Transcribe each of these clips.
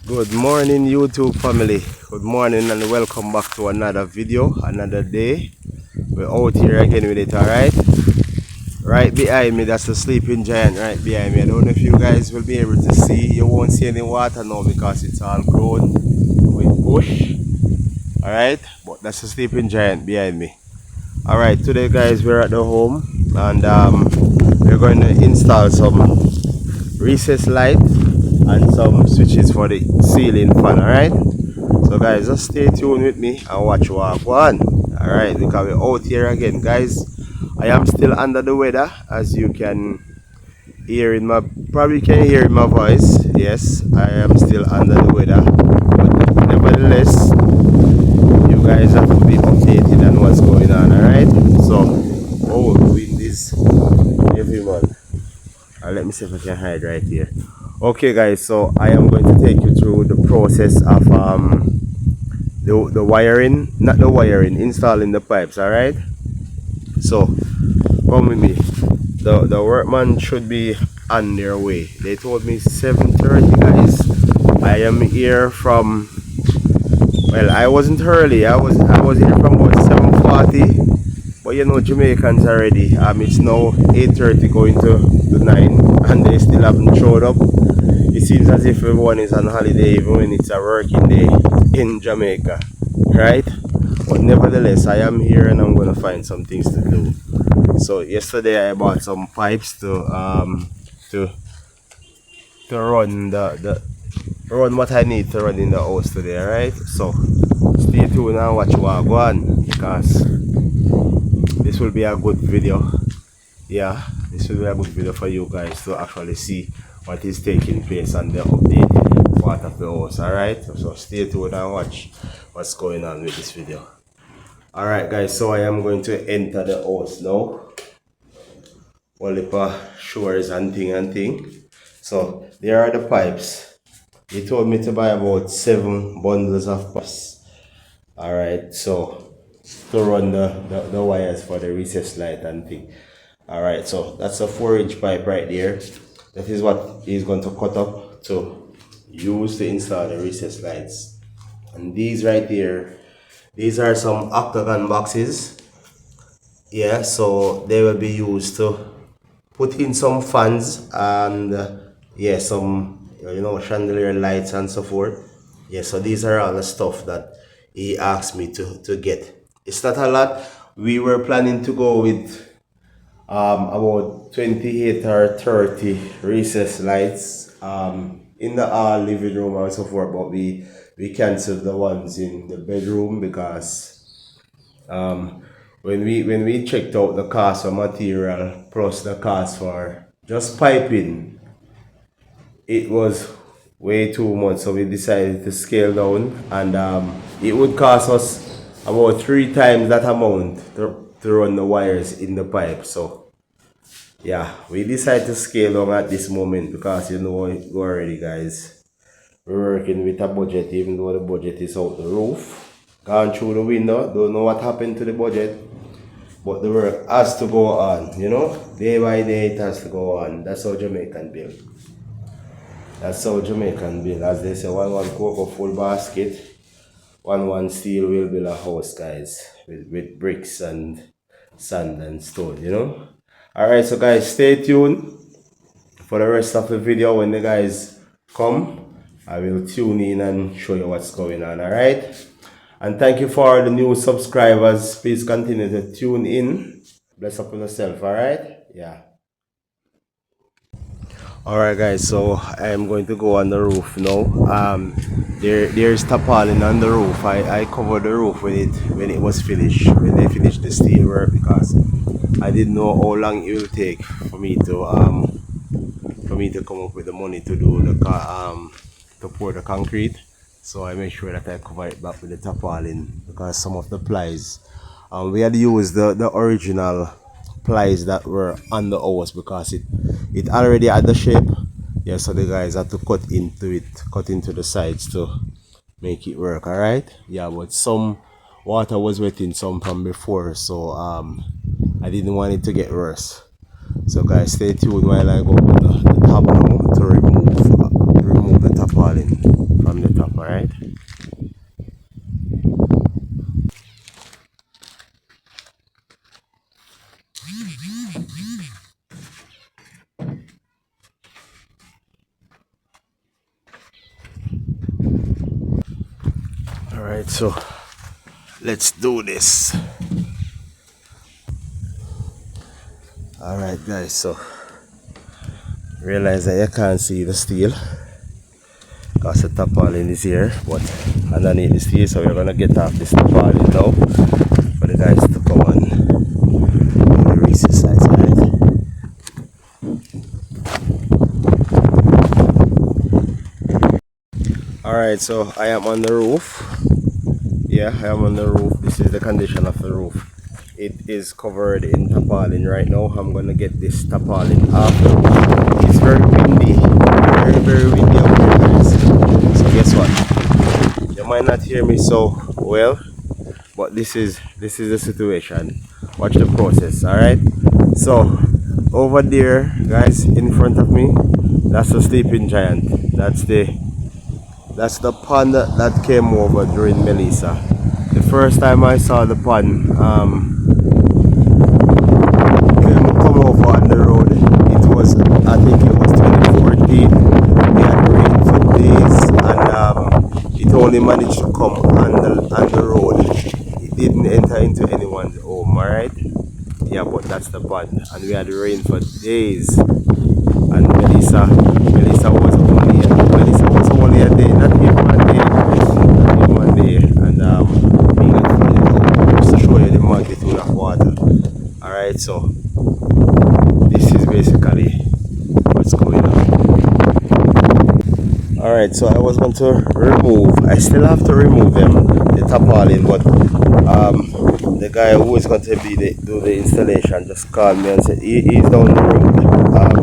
Good morning, YouTube family. Good morning and welcome back to another video, another day. We're out here again with it, alright? Right behind me, that's the sleeping giant right behind me. I don't know if you guys will be able to see. You won't see any water now because it's all grown with bush. Alright? But that's the sleeping giant behind me. Alright, today guys, we're at the home and we're going to install some recessed light and some switches for the ceiling fan. Alright, so guys, just stay tuned with me and watch what go on. Alright, because we're out here again, guys. I am still under the weather, as you can hear in my voice. Yes, I am still under the weather, but nevertheless you guys have to be updated on what's going on. Alright, so the wind is heavy, man. Let me see if I can hide right here. Okay guys, so I am going to take you through the process of the wiring, not the wiring, installing the pipes. Alright, so come with me. The workman should be on their way. They told me 7:30, guys. I am here from, well, I wasn't early. I was here from about 7:40. But you know, Jamaicans already. It's now 8:30 going to 9 and they still haven't showed up. It seems as if everyone is on holiday even when it's a working day in Jamaica, right? But nevertheless, I am here and I'm gonna find some things to do. So yesterday I bought some pipes to run run what I need to run in the house today, right? So stay tuned and watch what go on, because this will be a good video. Yeah, this will be a good video for you guys to actually see what is taking place on the updated part of the house. Alright, so stay tuned and watch what's going on with this video. Alright guys, so I am going to enter the house now. All the shores and thing. So there are the pipes. He told me to buy about 7 bundles of pipes. Alright, so to run the wires for the recessed light and thing. Alright, so that's a 4-inch pipe right there. That is what he's going to cut up to use to install the recessed lights. And these right here, these are some octagon boxes. Yeah, so they will be used to put in some fans and yeah, some, you know, chandelier lights and so forth. Yeah, so these are all the stuff that he asked me to get. It's not a lot. We were planning to go with about 28 or 30 recessed lights in the living room and so forth, but we canceled the ones in the bedroom because when we checked out the cost of material plus the cost for just piping, it was way too much, so we decided to scale down, and it would cost us about 3 times that amount to run the wires in the pipe. So yeah, we decided to scale down at this moment because you know it already, guys. We're working with a budget, even though the budget is out the roof, gone through the window. Don't know what happened to the budget, but the work has to go on, you know, day by day it has to go on. That's how Jamaican build. That's how Jamaican build. As they say, one cocoa full basket, one steel will build a house, guys, with bricks and sand and stone, you know. Alright, so guys, stay tuned for the rest of the video. When the guys come, I will tune in and show you what's going on. Alright, and thank you for the new subscribers. Please continue to tune in. Bless up on yourself. Alright, yeah. Alright guys, so I am going to go on the roof now. There's tarpaulin on the roof. I covered the roof when it was finished, when they finished the steel work, because I didn't know how long it will take for me to come up with the money to do the to pour the concrete. So I make sure that I cover it back with the tarpaulin, because some of the plies, we had used the original plies that were on the house because it already had the shape. Yeah, so the guys had to cut into the sides to make it work. Alright, yeah, but some water was wetting some from before, so I didn't want it to get worse. So guys, stay tuned while I go to the top now to remove the tarpaulin from the Alright. Alright, so let's do this. Alright guys, so realize that you can't see the steel because the tarpaulin is here, but underneath the steel, so we're gonna get off this tarpaulin now for the guys to come on the recess sides, alright? Alright, so I am on the roof. Yeah, I am on the roof. This is the condition of the roof. It is covered in tarpaulin right now. I'm gonna get this tarpaulin off. It's very windy, very windy out here, guys. So guess what? You might not hear me so well, but this is the situation. Watch the process, alright? So over there, guys, in front of me, that's the sleeping giant. That's the pond that came over during Melissa. The first time I saw the pond come over on the road, I think it was 2014. We had rain for days, and it only managed to come on the road. It didn't enter into anyone's home, alright? Yeah, but that's the pond, and we had rain for days. And Melissa was only a day, not even one day, and just to show you the magnitude of water. Alright, so this is basically what's going on. Alright, so I was going to I still have to remove the tarpaulin, but the guy who is going to do the installation just called me and said he's down the road.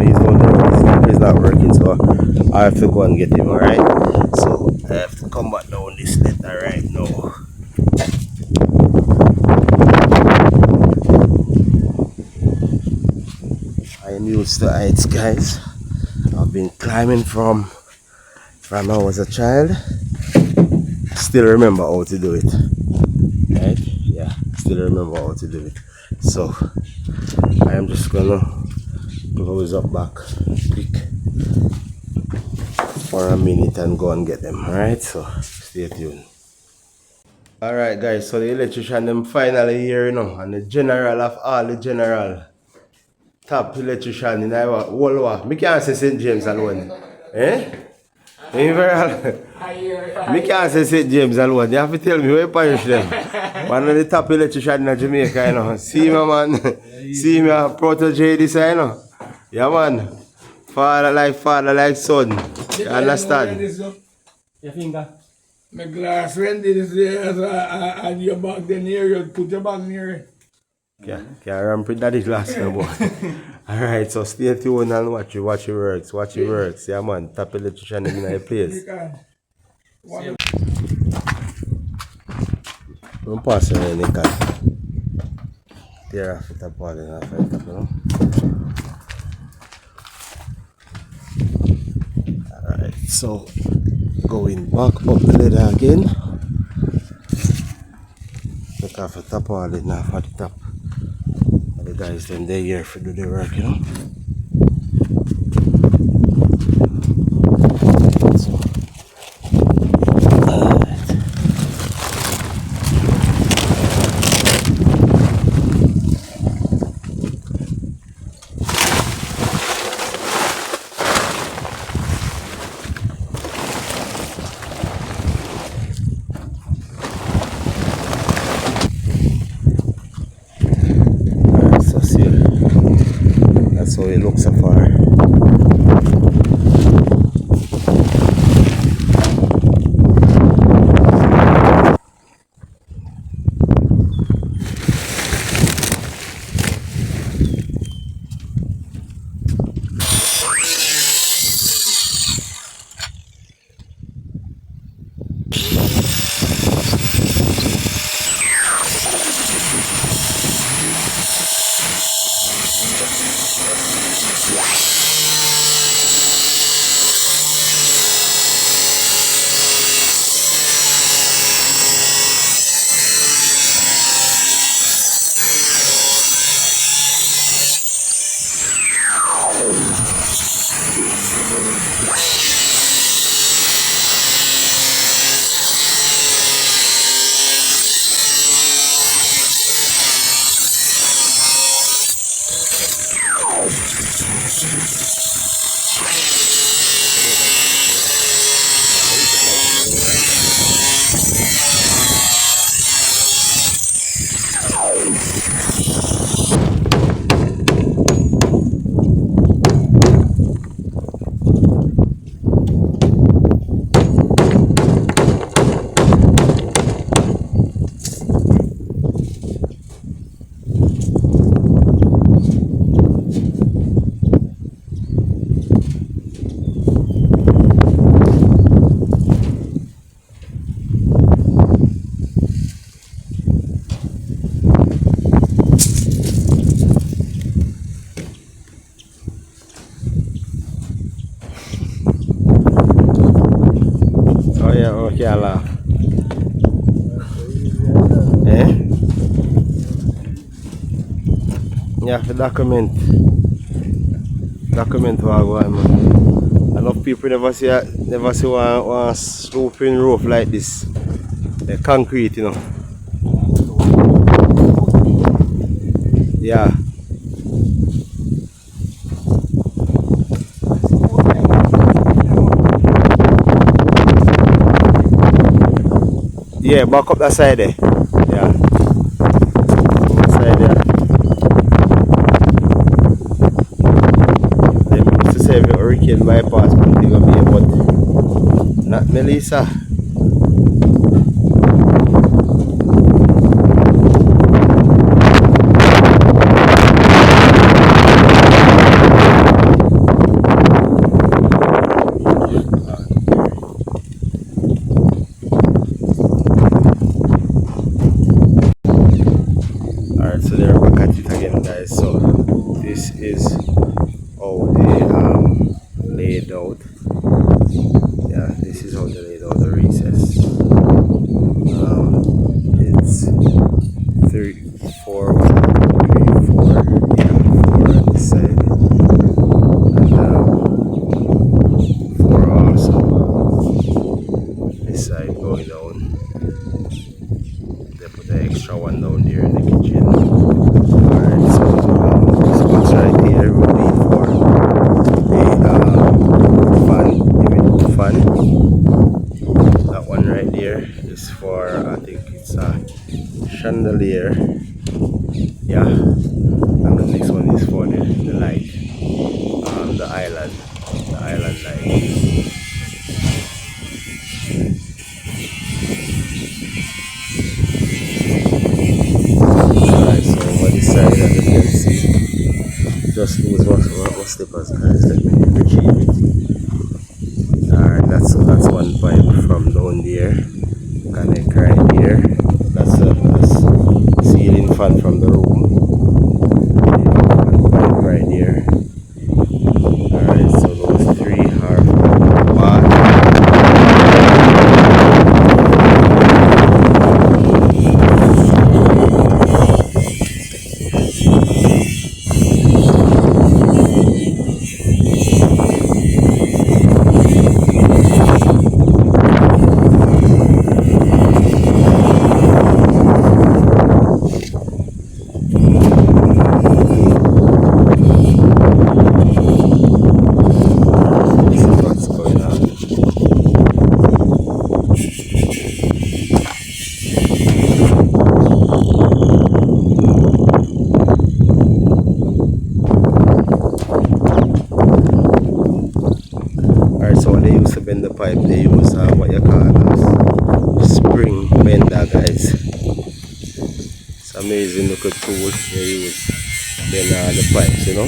His computer is not working, so I have to go and get him. Alright, so I have to come back down this letter right now. I am used to heights, guys. I've been climbing from I was a child. I still remember how to do it. Right? Yeah, still remember how to do it. So I am just gonna close up back quick for a minute and go and get them. Alright, so stay tuned. Alright guys, so the electrician them finally here, you know, and the general of all the general top electrician in our whole world. Me can't say St. James alone. Eh? Me can't say St. James alone. You have to tell me where you punish them. One of the top electrician in Jamaica, you know. See me, man. See me, protege this, you know. Yeah, man. Father like son. You understand? Your finger. My glass when this and your bag then here, you put your bag near it. Can't ramp with daddy glass no more. Alright, so stay tuned and watch it works. Yeah, man. Top electrician in your place. I'm passing in the car. Tear off the tarpaulin off the top, you know. Alright, so going back up the ladder again. Take off the tarpaulin off at the top. And the guys then they're here to do the work, you know. So, can't laugh. Eh? You have to document what go on, man. Enough people never see one roofing roof like this. The concrete, you know. Yeah. Yeah, back up that side there. Yeah. That side there. They used to say if you hurricane bypass, but they're gonna be but not Melissa. Alright, so they're back at it again, guys. So this is how they laid out. Yeah, this is how they laid out the recess. It's 4 on this side, and 4 also this side going down. They put the extra one down there in the kitchen. Alright, so this box right here will be for the fan, that one right there is for, I think it's a chandelier. Yeah, and the next one is for the light, the island light. So over this side, as you can see, just lose what slippers, guys. Let me retrieve it. Alright, that's one pipe from down there. Connect right here. That's the ceiling fan from the room. One pipe right here. Alright, so those 3 are from the bath. Alright, so when they used to bend the pipe, they use what you call a spring bender, guys. It's amazing look at tool they use bend the pipes, you know.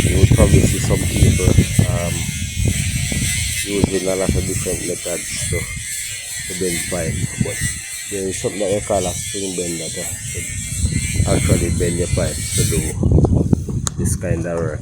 You would probably see some people using a lot of different methods to bend pipe, but there is something that you call a spring bender to actually bend your pipes to do this kind of work.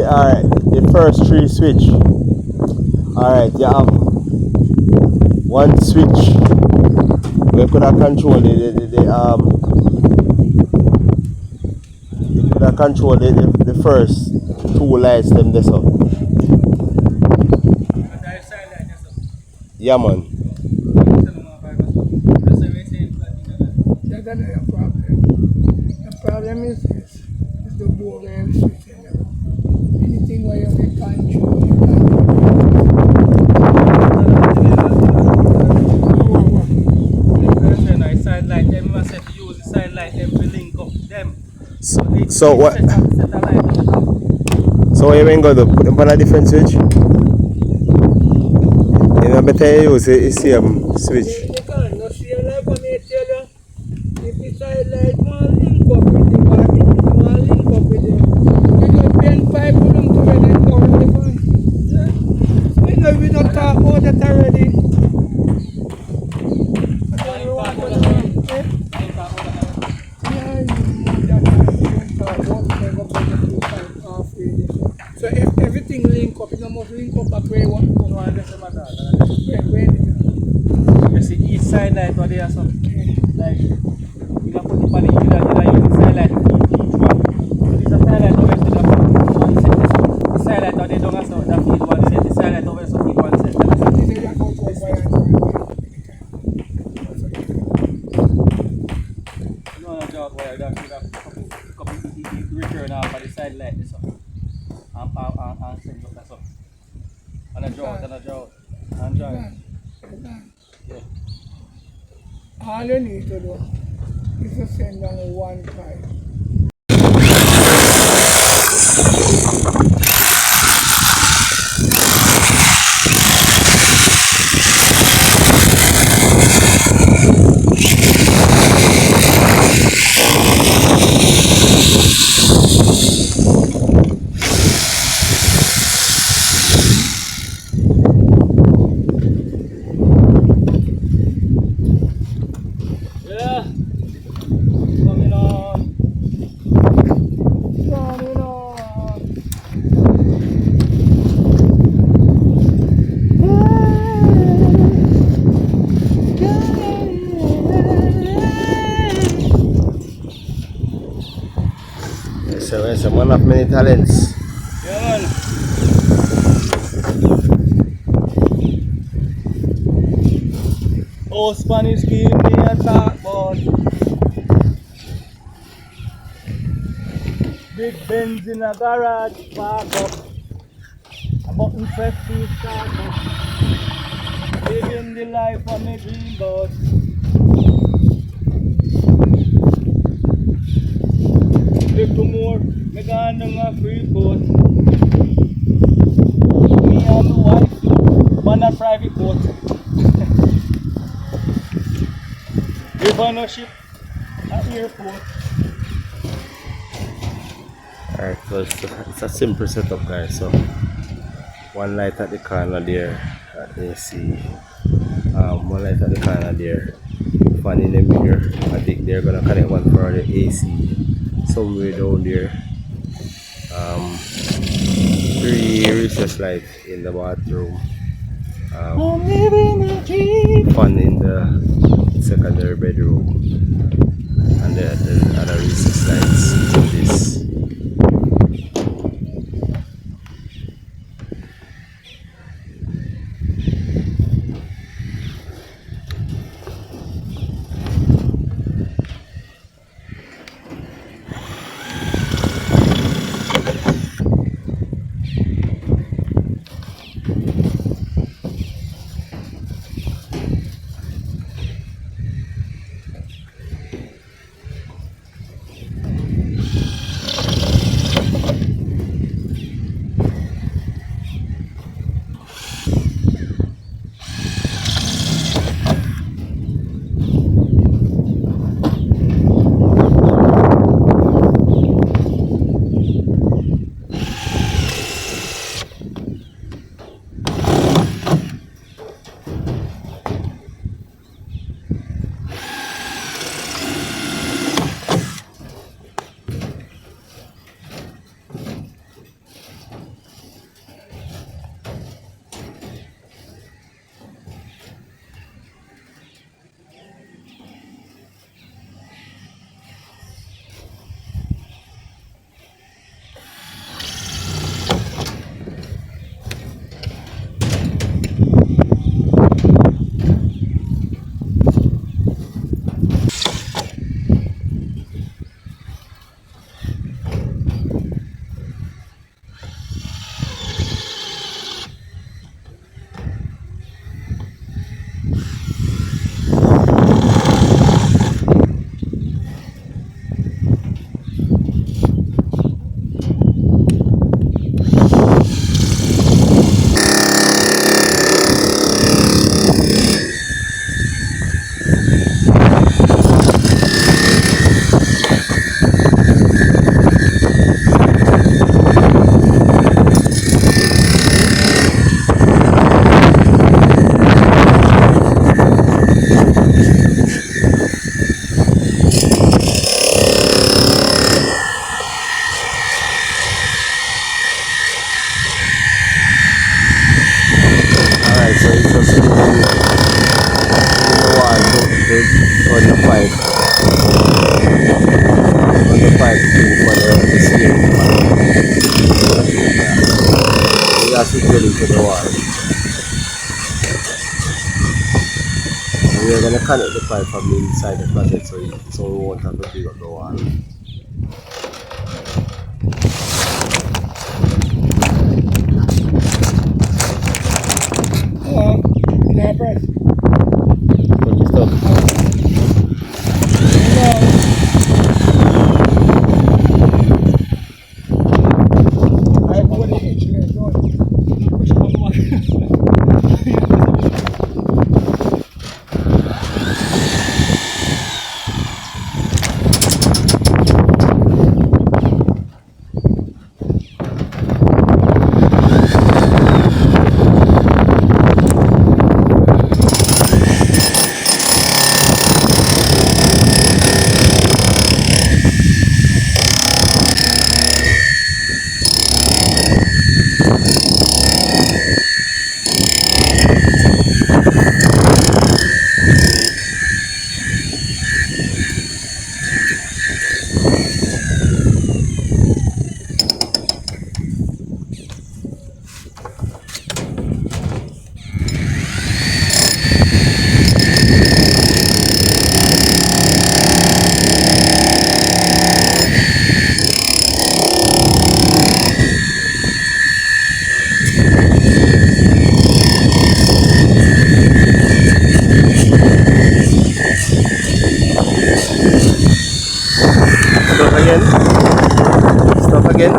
Alright, the first 3 switch. Alright, you have one switch we could have control the first 2 lights them this up. Yeah, man. That's not a problem. The problem is this. It's the boring switch. Anything where you can control, you can. I said like them must set to use the side light them to link up them. So what? Set a light on the top. So what you mean go to put them on a different switch? You know better you use the same switch. You can't no see like when they tell you if the side light want link up with the body, you want link up with them. You just bend pipe for them to get it down the fan. Yeah. We don't talk about that already. I don't know what to do. Eh? So if everything link up, it must link up back where you want to go. No, I guess I'm not that. Where is it? You see each side light what they are so like you can put it on the you can use the side light to feed each one. So this is a side light always to the one set. The side light what they don't have so that feed one set. The side light always to feed one set. No, no jog wire that should have couple return off for the side light this up. And send up that up. And a drought. And dry. Yeah. All you need to do is to send down one pipe. Yeah. Coming on. Coming on. So it's one of many talents. Yeah, man. Oh, Spanish give me a talk, boy. Big Benz in a garage, park up. A button press to start up. Living the life of me dream, but little more, me gone on a free boat. Me and my wife on a private boat. Live on a ship at airport. Alright, so it's a simple setup guys. So one light at the corner there at AC. One light at the corner there. Fan in the mirror. I think they're gonna connect one for the AC somewhere down there. 3 recess lights in the bathroom. Fan in the secondary bedroom. And the other recess lights in this. to the wall. And we're gonna connect the pipe from the inside the closet so we won't have to dig up the wall. Oh, can I press? Put your stuff. I put it in. Push up on the wall. Stop again. Stop again.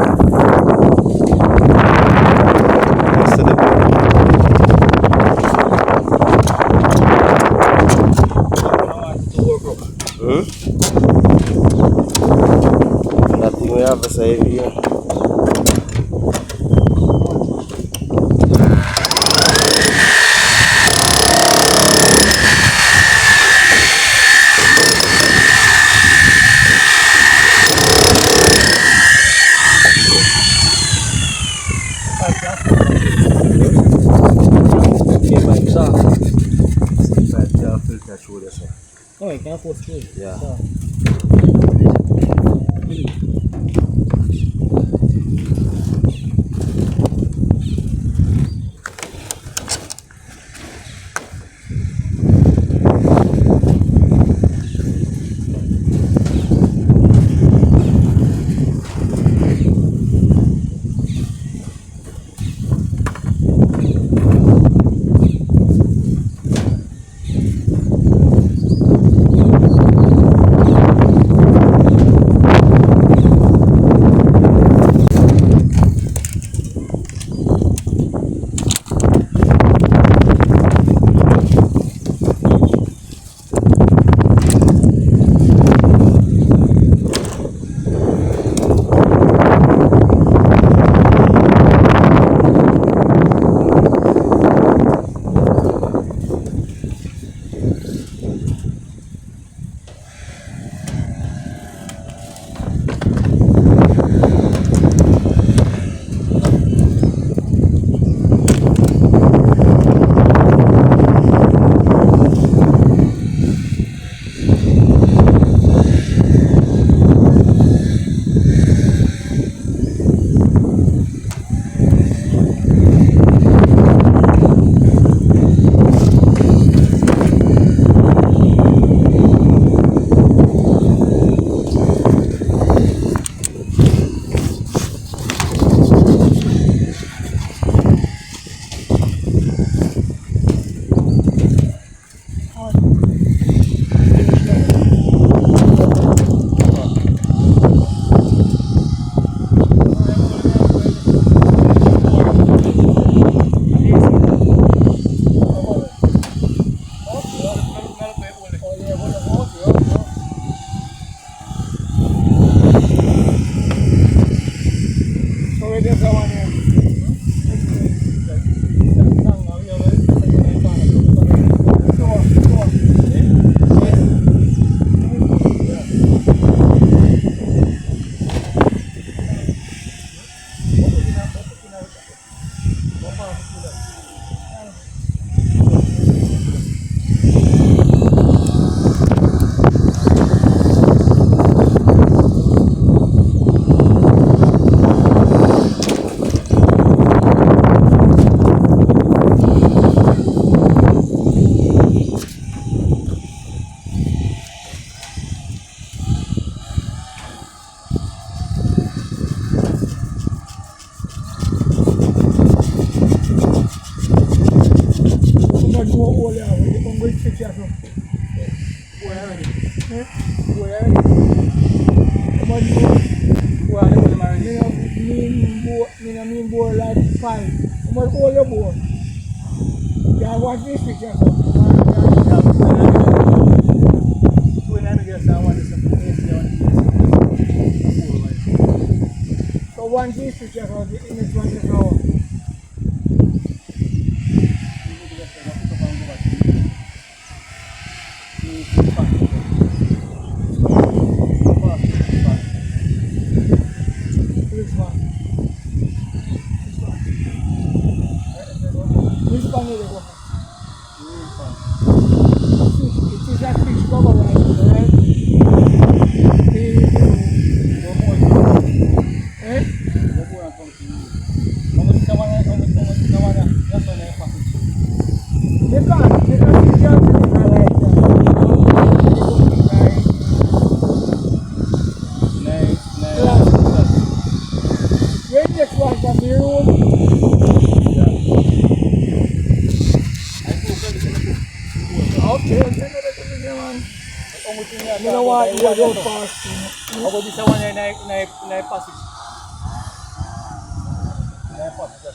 Next to the board. Nothing we have to say here. Oh, you can't force through. Yeah. what you want. Who are the one married? Me no mean boy like 5. How much old you boy? Yeah, watch this picture. So. When I guess I want to say So one this picture, so the image one is now. Which one? Which one is it? It is a fixed cover right here, right? Eh? You can't fix your thing like that. When next one can be room? Okay, send it to me, man. You know what? You go fast. Ako di sa one na passage. Na passage.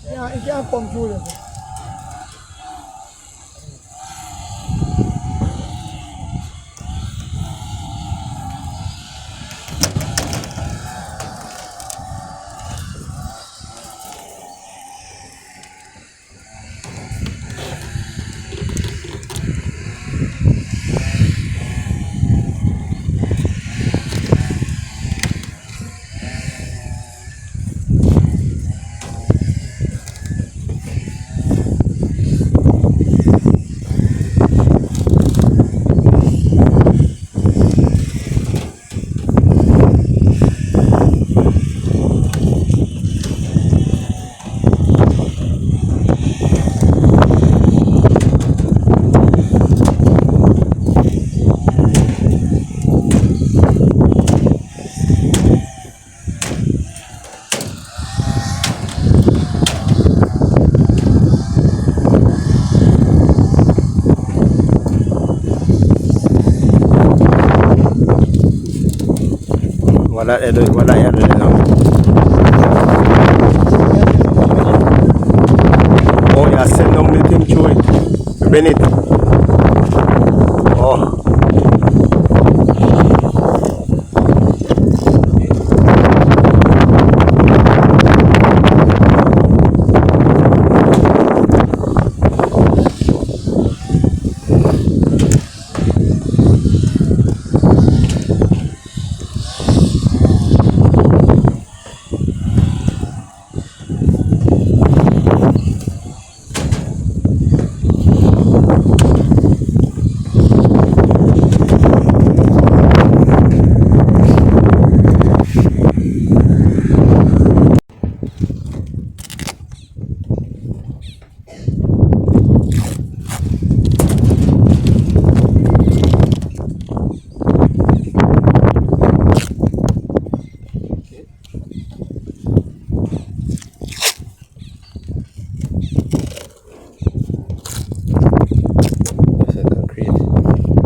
Yeah, it can't come through this. Wala yan lang. Oh yeah, send them the thing to it. Bend it. Oh.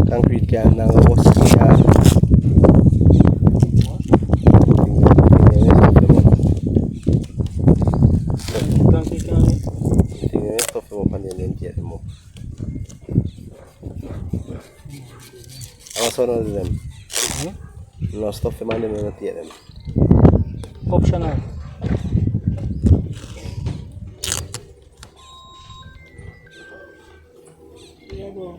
Concrete can now was sono them. No stuff them and then not yet them. Optional. Yeah, bro.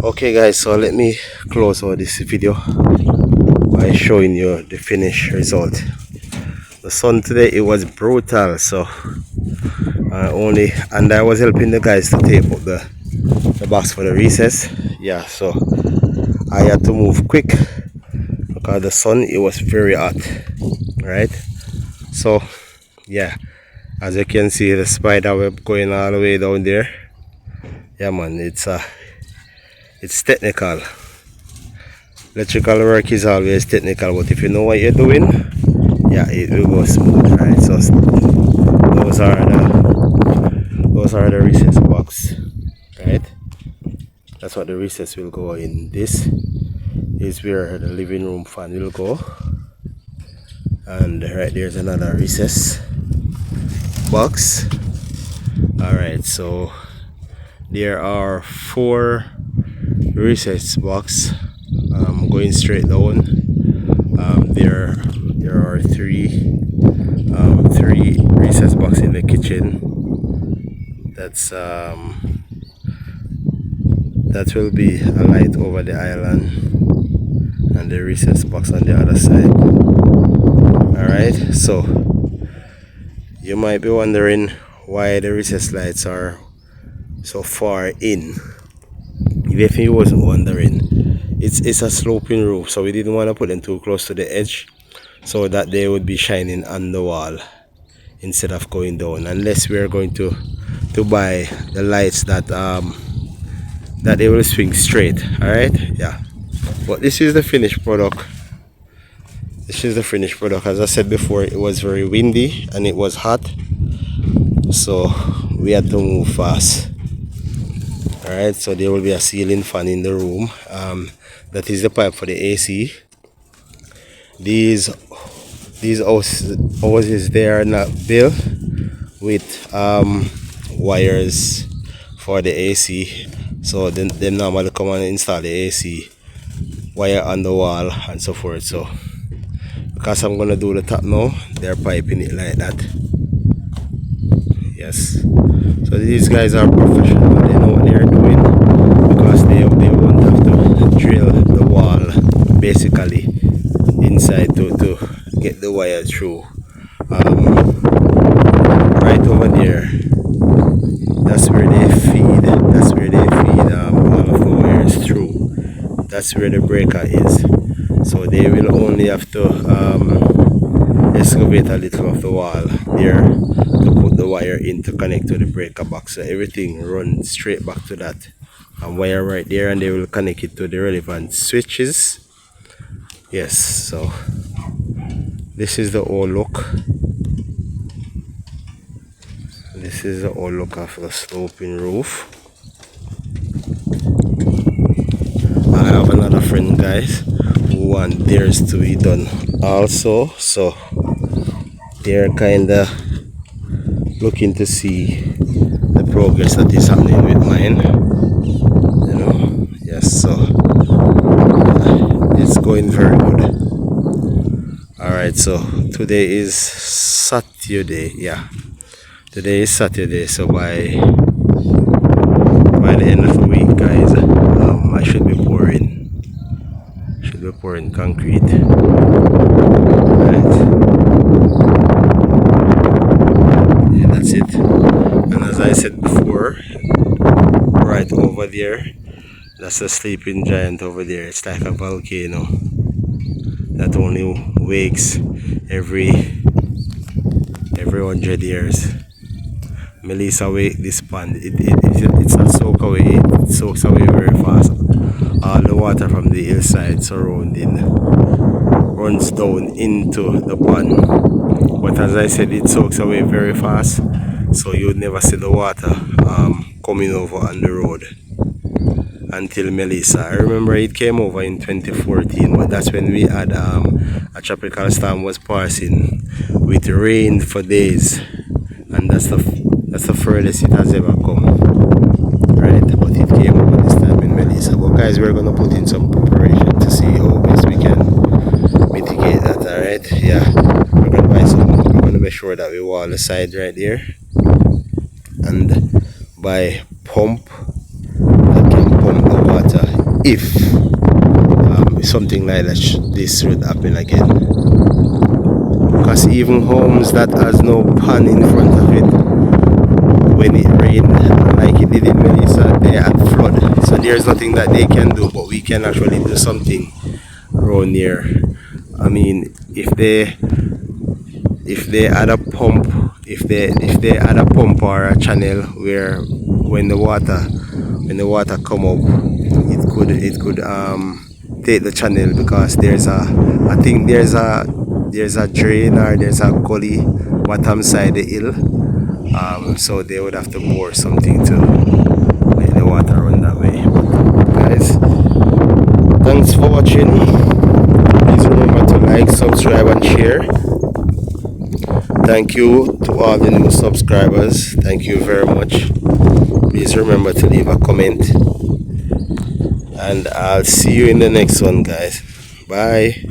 Okay guys, so let me close out this video by showing you the finished result. The sun today, it was brutal, so I was helping the guys to tape up the box for the recess. Yeah, so I had to move quick because the sun, it was very hot, right? So yeah, as you can see, the spider web going all the way down there. Yeah man, it's technical. Electrical work is always technical, but if you know what you're doing, yeah, it will go smooth, right? So those are the recess box, right? That's what the recess will go in. This is where the living room fan will go, and right there's another recess box. All right, so there are 4 recess box going straight down. There are 3 recess box in the kitchen. That will be a light over the island, and the recess box on the other side. Alright, so you might be wondering why the recess lights are so far in. If you wasn't wondering, it's a sloping roof, so we didn't want to put them too close to the edge so that they would be shining on the wall instead of going down, unless we are going to buy the lights that they will swing straight. All right, yeah, but this is the finished product. This is the finished product. As I said before, it was very windy and it was hot, so we had to move fast. All right, so there will be a ceiling fan in the room. That is the pipe for the AC. These houses, they are not built with wires for the AC, so they normally come and install the AC wire on the wall and so forth. So because I'm gonna do the top now, they're piping it like that. Yes, so these guys are professional, they know what they're doing, because they won't have to drill the wall basically inside to get the wire through. Right over there, that's where they feed all of the wires through. That's where the breaker is, so they will only have to excavate a little of the wall there to put the wire in to connect to the breaker box. So everything runs straight back to that wire right there, and they will connect it to the relevant switches. Yes, so this is the old look. This is the old look of the sloping roof. I have another friend, guys, who want theirs to be done also, so they're kinda looking to see the progress that is happening with mine, you know. Yes, so it's going very good. All right, so today is Saturday. Yeah, today is Saturday, so by the end of the week, guys, I should be pouring concrete. Right, yeah, that's it. And as I said before, right over there, that's a sleeping giant over there. It's like a volcano that only wakes every 100 years. Melissa wake this pond. It's a soak away. It soaks away very fast. All the water from the hillside surrounding runs down into the pond. But as I said, it soaks away very fast, so you would never see the water coming over on the road until Melissa. I remember it came over in 2014, but that's when we had a tropical storm was passing with rain for days, and that's the furthest it has ever come, right? But it came over this time in Melissa. But guys, we're gonna put in some preparation to see how best we can mitigate that. All right, yeah, we're gonna buy some. We're gonna make sure that we wall the side right there, and buy pump that can pump the water if something like this should happen again. Because even homes that has no pond in front of it, when it rained like it did in Melissa, they had flood. So there's nothing that they can do, but we can actually do something around here I mean, if they add a pump, if they add a pump or a channel where when the water come up, it could take the channel, because I think there's a drain, or there's a gully bottom side the hill. So they would have to bore something to let the water run that way. Guys, thanks for watching. Please remember to like, subscribe, and share. Thank you to all the new subscribers. Thank you very much. Please remember to leave a comment. And I'll see you in the next one, guys. Bye.